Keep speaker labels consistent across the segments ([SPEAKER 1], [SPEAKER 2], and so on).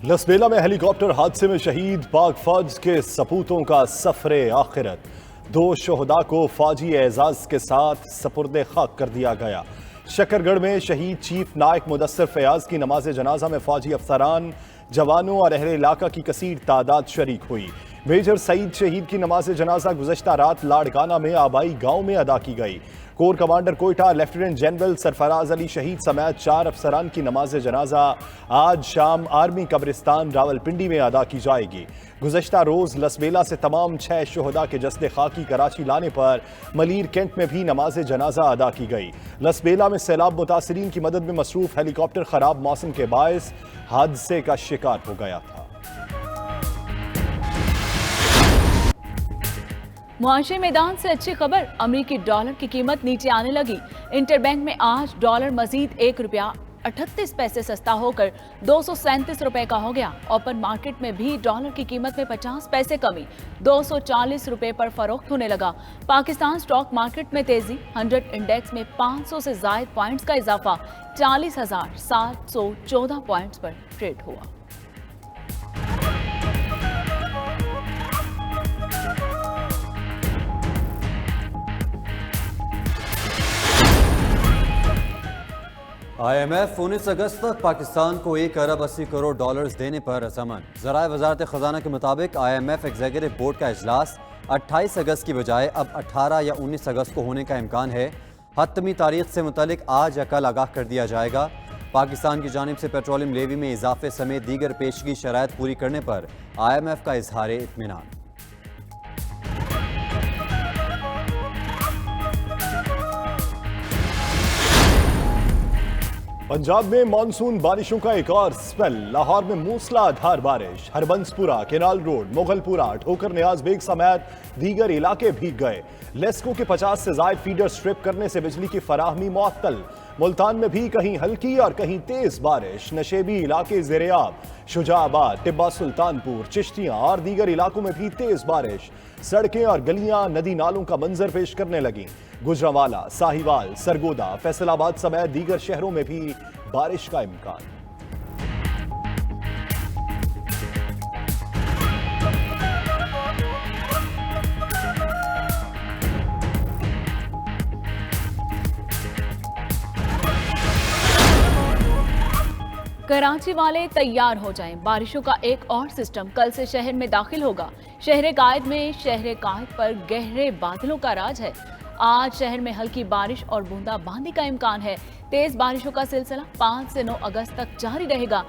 [SPEAKER 1] लसबेला में हेलीकॉप्टर हादसे में शहीद पाक फौज के सपूतों का सफरे आखिरत। 2 शोहदा को फौजी एजाज के साथ सपुर्दे खाक कर दिया गया। शकरगढ़ में शहीद चीफ नायक मुदस्सर फयाज की नमाज जनाजा में फौजी अफसरान, जवानों और अहले इलाका की कसीर तादाद शरीक हुई। मेजर सईद शहीद की नमाज जनाजा गुज़श्ता रात लाड़काना में आबाई गांव में अदा की गई। Core commander Quetta lieutenant general Sarfaraz Ali शहीद समेत 4 अफसरान की नमाज जनाजा आज शाम आर्मी कब्रिस्तान रावलपिंडी में अदा की जाएगी। गुज़श्ता रोज लसबेला से तमाम 6 शोहदा के जस्ते खाकी कराची लाने पर मलीर कैंट में भी नमाज जनाजा अदा की गई। लसबेला में सैलाब मुतासरीन की मदद में मसरूफ हेलीकॉप्टर खराब मौसम के बायस हादसे का शिकार हो गया था।
[SPEAKER 2] मुआशी मैदान से अच्छी खबर, अमेरिकी डॉलर की कीमत नीचे आने लगी। इंटरबैंक में आज डॉलर मजीद ₹1.38 सस्ता होकर 237 रुपए का हो गया। ओपन मार्केट में भी डॉलर की कीमत में 50 पैसे कमी, 240 रुपए पर फरोख्त होने लगा। पाकिस्तान स्टॉक मार्केट में तेजी, 100 इंडेक्स में 500 से ज्यादा पॉइंट्स का इजाफा 40,714 पॉइंट्स पर ट्रेड हुआ।
[SPEAKER 3] IMF 19 अगस्त तक पाकिस्तान को $1 अरब 80 करोड़ देने पर रज़ामंद। ज़राए वज़ारत ख़ज़ाना के मुताबिक IMF एग्जीक्यूटिव बोर्ड का इजलास 28 अगस्त की बजाय अब 18 या 19 अगस्त को होने का इम्कान है। हतमी तारीख से मुतालिक आज या कल आगाह कर दिया जाएगा। पाकिस्तान की जानिब से पेट्रोलियम लेवी में इजाफे समेत दीगर पेशगी शराइत पूरी करने पर IMF का इजहार इत्मीनान।
[SPEAKER 1] पंजाब में मानसून बारिशों का एक और स्पेल। लाहौर में मूसलाधार बारिश, हरबंसपुरा, केनाल रोड, मुगलपुरा, ठोकर नियाज बेग समेत दीगर इलाके भीग गए। लेस्को के 50 से ज्यादा फीडर स्ट्रिप करने से बिजली की फराहमी मुअत्तल। मुल्तान में भी कहीं हल्की और कहीं तेज बारिश। नशेबी इलाके ज़ेरे-आब, शुजाआबाद, टिब्बा सुल्तानपुर, चिश्तियां और दीगर इलाकों में भी तेज बारिश। सड़कें और गलियां नदी नालों का मंजर पेश करने लगी। गुजरांवाला, साहिवाल, सरगोदा, फैसलाबाद समेत दीगर शहरों में भी बारिश का इम्कान।
[SPEAKER 2] कराची वाले तैयार हो जाएं, बारिशों का एक और सिस्टम कल से शहर में दाखिल होगा। शहर कायद में शहर कायद पर गहरे बादलों का राज है। आज शहर में हल्की बारिश और बूंदाबांदी का इम्कान है। तेज बारिशों का सिलसिला 5 से 9 अगस्त तक जारी रहेगा।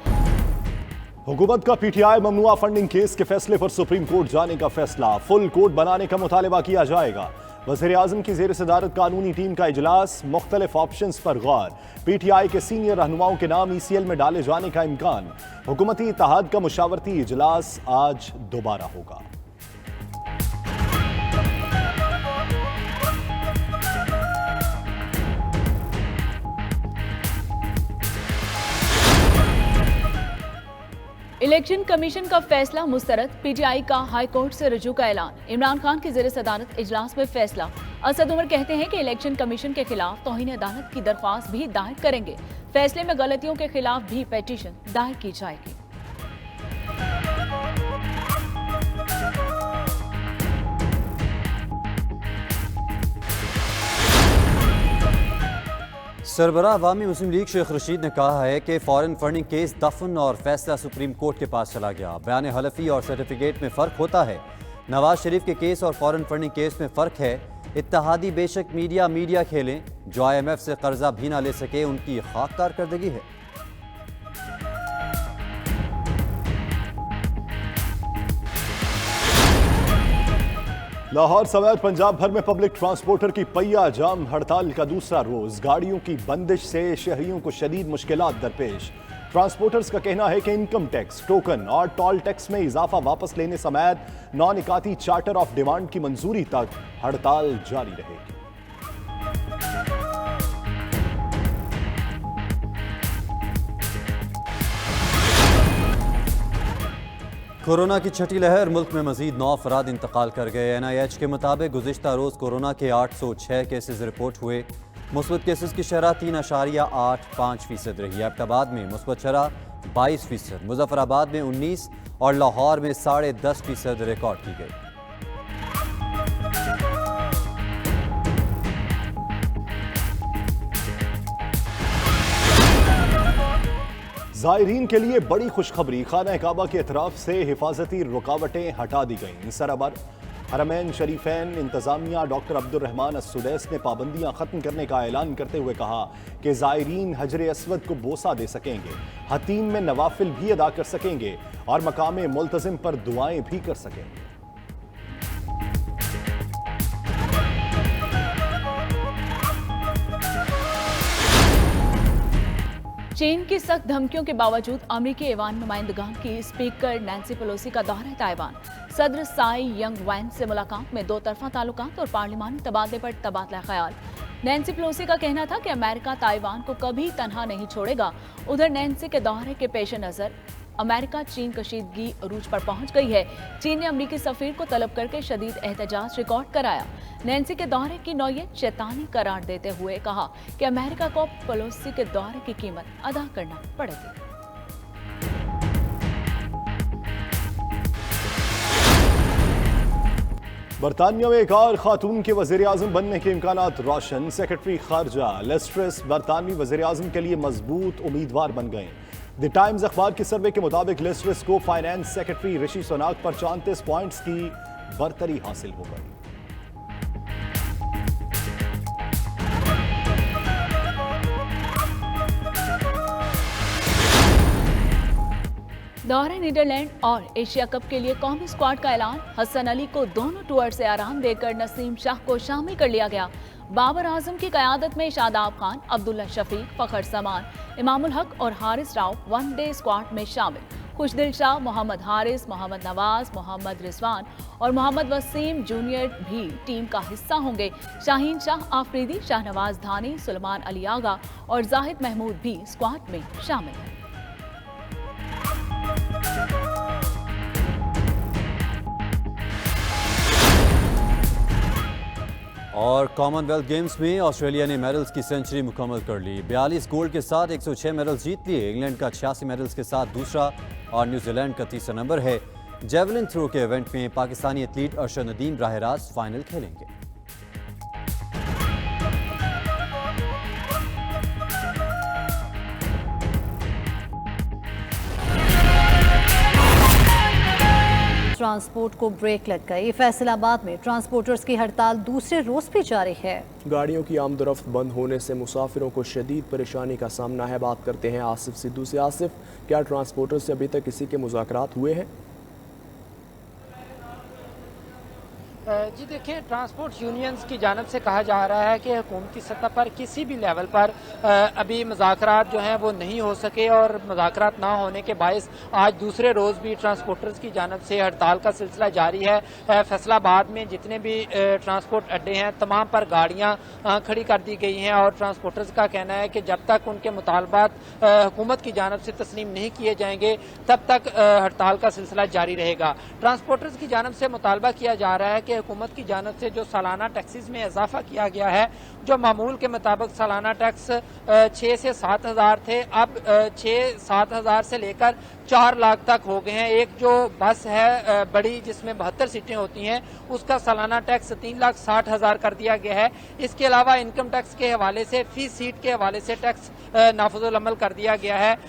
[SPEAKER 1] हुकूमत का PTI ममनुआ फंडिंग केस के फैसले पर सुप्रीम कोर्ट जाने का फैसला। फुल कोर्ट बनाने का मुतालबा किया जाएगा। वज़ीर आज़म की ज़ेर सदारत कानूनी टीम का इजलास, मुख्तलिफ ऑप्शंस पर गौर। PTI के सीनियर रहनुमाओं के नाम ECL में डाले जाने का इम्कान। हुकूमती इत्तेहाद का मुशावरती इजलास आज दोबारा होगा।
[SPEAKER 2] इलेक्शन कमीशन का फैसला मुस्तरद, PTI का हाई कोर्ट से रुजू का ऐलान। इमरान खान की ज़ेर सदारत इजलास में फैसला। असद उमर कहते हैं कि इलेक्शन कमीशन के खिलाफ तौहीन अदालत की दरख्वास्त भी दायर करेंगे। फैसले में गलतियों के खिलाफ भी पेटिशन दायर की जाएगी।
[SPEAKER 3] सरबराह अवामी मुस्लिम लीग शेख रशीद ने कहा है कि फॉरेन फंडिंग केस दफन और फैसला सुप्रीम कोर्ट के पास चला गया। बयान हलफी और सर्टिफिकेट में फ़र्क होता है। नवाज शरीफ के केस और फॉरेन फंडिंग केस में फ़र्क है। इत्तेहादी बेशक मीडिया खेलें, जो IMF से कर्जा भी ना ले सके, उनकी खाक कारकर्दगी है।
[SPEAKER 1] लाहौर समेत पंजाब भर में पब्लिक ट्रांसपोर्टर की पहिया जाम हड़ताल का दूसरा रोज। गाड़ियों की बंदिश से शहरियों को शदीद मुश्किलात दरपेश। ट्रांसपोर्टर्स का कहना है कि इनकम टैक्स, टोकन और टोल टैक्स में इजाफा वापस लेने समेत नॉन-इकाती चार्टर ऑफ डिमांड की मंजूरी तक हड़ताल जारी रहेगी।
[SPEAKER 3] कोरोना की छठी लहर, मुल्क में मजीद 9 अफराद इंतकाल कर गए। NIH के मुताबिक गुज़िश्ता रोज़ कोरोना के 806 केसेस रिपोर्ट हुए। मुस्बत केसेस की शरह 3.85% रही। एबटाबाद में मुस्बत शरह 22%, मुजफ्फराबाद में 19% और लाहौर में 10.5% रिकॉर्ड की गई।
[SPEAKER 1] ज़ायरीन के लिए बड़ी खुशखबरी, खाना काबा के अतराफ से हिफाजती रुकावटें हटा दी गईं। सरअबर हरमैन शरीफैन इंतजामिया डॉक्टर अब्दुर्रहमान अस्सुदैस ने पाबंदियां खत्म करने का ऐलान करते हुए कहा कि ज़ायरीन हजर अस्वद को बोसा दे सकेंगे, हतीम में नवाफिल भी अदा कर सकेंगे और मकाम मुल्तजिम पर दुआएं भी कर सकेंगे।
[SPEAKER 2] चीन की सख्त धमकियों के बावजूद अमेरिकी ऐवान नुमाइंदगान की स्पीकर नैन्सी पेलोसी का दौरा ताइवान। सदर साई यंग वैन से मुलाकात में दो तरफा ताल्लुकात और पार्लिमानी तबादले पर तबादला ख्याल। नैन्सी पेलोसी का कहना था कि अमेरिका ताइवान को कभी तनहा नहीं छोड़ेगा। उधर नैन्सी के दौरे के पेश नजर अमेरिका चीन कशीदगी अरूज पर पहुंच गई है। चीन ने अमेरिकी सफीर को तलब करके शदीद एहतजाज रिकॉर्ड कराया। नैन्सी के दौरे की नौयत शैतानी करार देते हुए कहा कि अमेरिका को पेलोसी के दौरे की कीमत अदा करना पड़ेगी।
[SPEAKER 1] बरतानिया में एक और खातून के वज़ीर आज़म बनने के इम्कानात रोशन। सेक्रेटरी खारजा लिज़ ट्रस बरतानवी वज़ीर आज़म के लिए मजबूत उम्मीदवार बन गए। द टाइम्स अखबार के सर्वे के मुताबिक लिज़ ट्रस को फाइनेंस सेक्रेटरी ऋषि सुनाक पर 34 पॉइंट्स की बरतरी हासिल हो गई।
[SPEAKER 2] दौरे नीदरलैंड और एशिया कप के लिए कौमी स्क्वाड का ऐलान। हसन अली को दोनों टूर से आराम देकर नसीम शाह को शामिल कर लिया गया। बाबर आजम की कयादत में शादाब खान, अब्दुल्ला शफीक, फखर समान, इमामुल हक और हारिस राव वनडे स्क्वाड में शामिल। खुशदिल शाह, मोहम्मद हारिस, मोहम्मद नवाज, मोहम्मद रिजवान और मोहम्मद वसीम जूनियर भी टीम का हिस्सा होंगे। शाहीन शाह आफरीदी, शाहनवाज धानी, सुलेमान अली आगा और जाहिद महमूद भी स्क्वाड में शामिल हैं।
[SPEAKER 3] और कॉमनवेल्थ गेम्स में ऑस्ट्रेलिया ने मेडल्स की सेंचुरी मुकम्मल कर ली। 42 गोल्ड के साथ 106 मेडल्स जीत लिए। इंग्लैंड का 86 मेडल्स के साथ दूसरा और न्यूजीलैंड का तीसरा नंबर है। जेवलिन थ्रो के इवेंट में पाकिस्तानी एथलीट अरशद नदीम राह रास्त फाइनल खेलेंगे।
[SPEAKER 4] ट्रांसपोर्ट को ब्रेक लग गई। फैसलाबाद में ट्रांसपोर्टर्स की हड़ताल दूसरे रोज भी जारी है।
[SPEAKER 5] गाड़ियों की आमदोरफ्त बंद होने से मुसाफिरों को शदीद परेशानी का सामना है। बात करते हैं आसिफ सिद्धू से। आसिफ, क्या ट्रांसपोर्टर से अभी तक किसी के मुज़ाकरात हुए हैं?
[SPEAKER 6] जी देखिए, ट्रांसपोर्ट यूनियंस की जानब से कहा जा रहा है कि हुकूमती सतह पर किसी भी लेवल पर अभी मुज़ाकरात जो हैं वो नहीं हो सके और मुज़ाकरात ना होने के बायस आज दूसरे रोज़ भी ट्रांसपोर्टर्स की जानब से हड़ताल का सिलसिला जारी है। फैसलाबाद में जितने भी ट्रांसपोर्ट अड्डे हैं तमाम पर गाड़ियाँ खड़ी कर दी गई हैं और ट्रांसपोर्टर्स का कहना है कि जब तक उनके मुतालबात हुकूमत की जानब से तस्लीम नहीं किए जाएंगे तब तक हड़ताल का सिलसिला जारी रहेगा। ट्रांसपोर्टर्स की जानब से मुतालबा किया जा रहा है कि हुकूमत की जानब से जो सालाना टैक्सेस में इजाफा किया गया है, जो मामूल के मुताबिक सालाना टैक्स 6 से 7 हज़ार थे, अब 6-7 हज़ार से लेकर 4 लाख तक हो गए हैं। एक जो बस है बड़ी जिसमें 72 सीटें होती हैं उसका सालाना टैक्स 3,60,000 कर दिया गया है। इसके अलावा इनकम टैक्स के हवाले से फीस सीट के हवाले से टैक्स नाफिजुल अमल कर दिया गया है।